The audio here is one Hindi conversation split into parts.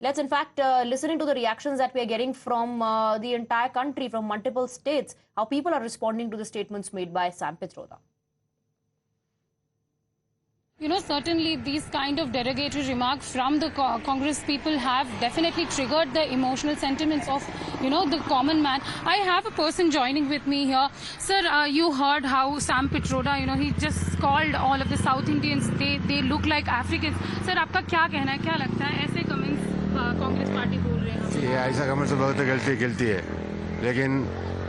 Let's in fact listening to the reactions that we are getting from the entire country, from multiple states, how people are responding to the statements made by Sam Pitroda. You know, certainly these kind of derogatory remarks from the Congress people have definitely triggered the emotional sentiments of, you know, the common man. I have a person joining with me here. Sir, you heard how Sam Pitroda, you know, he just called all of the South Indians, they look like Africans. Sir, आपका क्या कहना है, क्या लगता है ऐसे कमेंट्स कांग्रेस पार्टी बोल रहे हैं? ये ऐसा कमेंट्स बहुत गलती है, लेकिन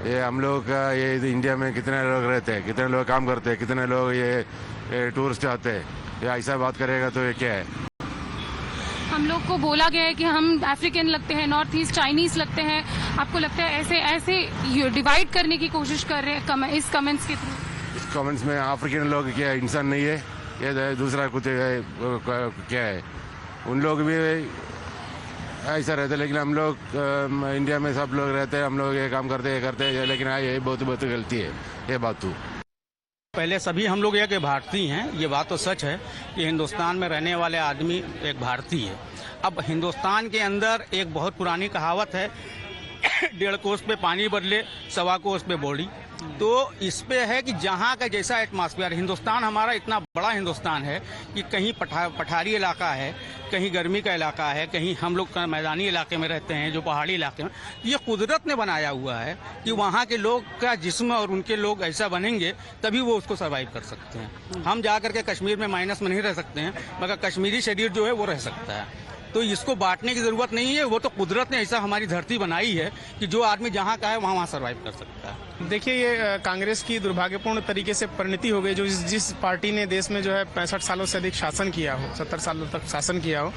ये हम लोग का ये इंडिया में कितने लोग रहते हैं, कितने लोग काम करते हैं, कितने लोग ये टूरिस्ट आते हैं, ये ऐसा बात करेगा तो ये क्या है? हम लोग को बोला गया है कि हम अफ्रीकन लगते हैं, नॉर्थ ईस्ट चाइनीज लगते हैं। आपको लगता है ऐसे डिवाइड करने की कोशिश कर रहे हैं इस कमेंट्स के थ्रू? इस कमेंट्स में अफ्रीकन लोग क्या इंसान नहीं है, ये दूसरा कुछ क्या है? उन लोग भी ऐसा रहते, लेकिन हम लोग इंडिया में सब लोग रहते हैं, हम लोग ये काम करते हैं, लेकिन ये बहुत गलती है ये बात। तो पहले सभी हम लोग एक भारतीय हैं, ये बात तो सच है कि हिंदुस्तान में रहने वाले आदमी एक भारतीय है। अब हिंदुस्तान के अंदर एक बहुत पुरानी कहावत है, 1.5 कोस पे पानी बदले 1.25 कोस पे बॉडी। तो इस पे है कि जहाँ का जैसा एटमॉस्फेयर, हिंदुस्तान हमारा इतना बड़ा हिंदुस्तान है कि कहीं पठारी इलाका है, कहीं गर्मी का इलाका है, कहीं हम लोग का मैदानी इलाके में रहते हैं, जो पहाड़ी इलाके में। ये कुदरत ने बनाया हुआ है कि वहाँ के लोग का जिस्म और उनके लोग ऐसा बनेंगे तभी वो उसको सर्वाइव कर सकते हैं। हम जा करके कश्मीर में माइनस में नहीं रह सकते हैं, मगर कश्मीरी शरीर जो है वो रह सकता है। तो इसको बांटने की जरूरत नहीं है, वो तो कुदरत ने ऐसा हमारी धरती बनाई है कि जो आदमी जहाँ का है वहाँ सर्वाइव कर सकता है। देखिए, ये कांग्रेस की दुर्भाग्यपूर्ण तरीके से परिणति हो गई, जो जिस पार्टी ने देश में जो है 65 सालों से अधिक शासन किया हो, 70 सालों तक शासन किया हो,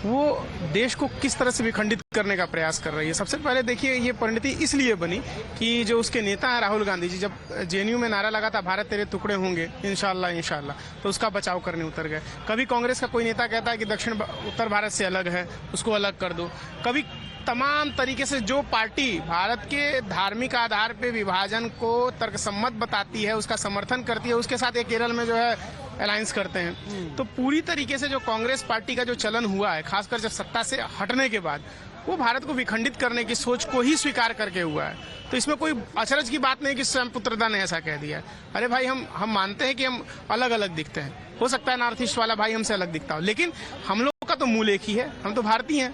वो देश को किस तरह से विखंडित करने का प्रयास कर रही है। सबसे पहले देखिए, ये परिणति इसलिए बनी कि जो उसके नेता हैं राहुल गांधी जी, जब जेएनयू में नारा लगा था भारत तेरे टुकड़े होंगे इंशाल्लाह इंशाल्लाह, तो उसका बचाव करने उतर गए। कभी कांग्रेस का कोई नेता कहता है कि दक्षिण उत्तर भारत से अलग है, उसको अलग कर दो। कभी तमाम तरीके से जो पार्टी भारत के धार्मिक आधार पे विभाजन को तर्कसम्मत बताती है, उसका समर्थन करती है, उसके साथ एक केरल में जो है अलायंस करते हैं। तो पूरी तरीके से जो कांग्रेस पार्टी का जो चलन हुआ है, खासकर जब सत्ता से हटने के बाद, वो भारत को विखंडित करने की सोच को ही स्वीकार करके हुआ है। तो इसमें कोई अचरज की बात नहीं कि सैम पित्रोदा ने ऐसा कह दिया। अरे भाई, हम मानते हैं कि हम अलग अलग दिखते हैं, हो सकता है नॉर्थ ईस्ट वाला भाई हमसे अलग दिखता हो, लेकिन हम लोग का तो मूल एक ही है, हम तो भारतीय हैं।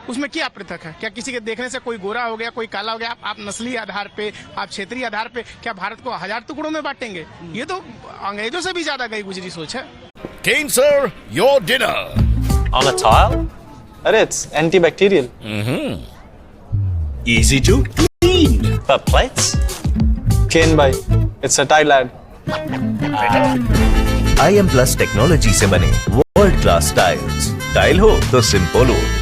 उसमें क्या पृथक है? क्या किसी के देखने से कोई गोरा हो गया, कोई काला हो गया, आप नस्ली आधार पे, आप क्षेत्रीय आधार पे क्या भारत को 1000 टुकड़ों में बांटेंगे? ये तो अंग्रेजों से भी ज्यादा गई गुजरी सोच है। Kane sir, your dinner. On a tile? Arey, it's antibacterial. Easy to clean. But plates? Kane bhai, it's a tile ad. IM Plus technology से बने वर्ल्ड क्लास टाइल्स। टाइल हो तो सिंपल हो।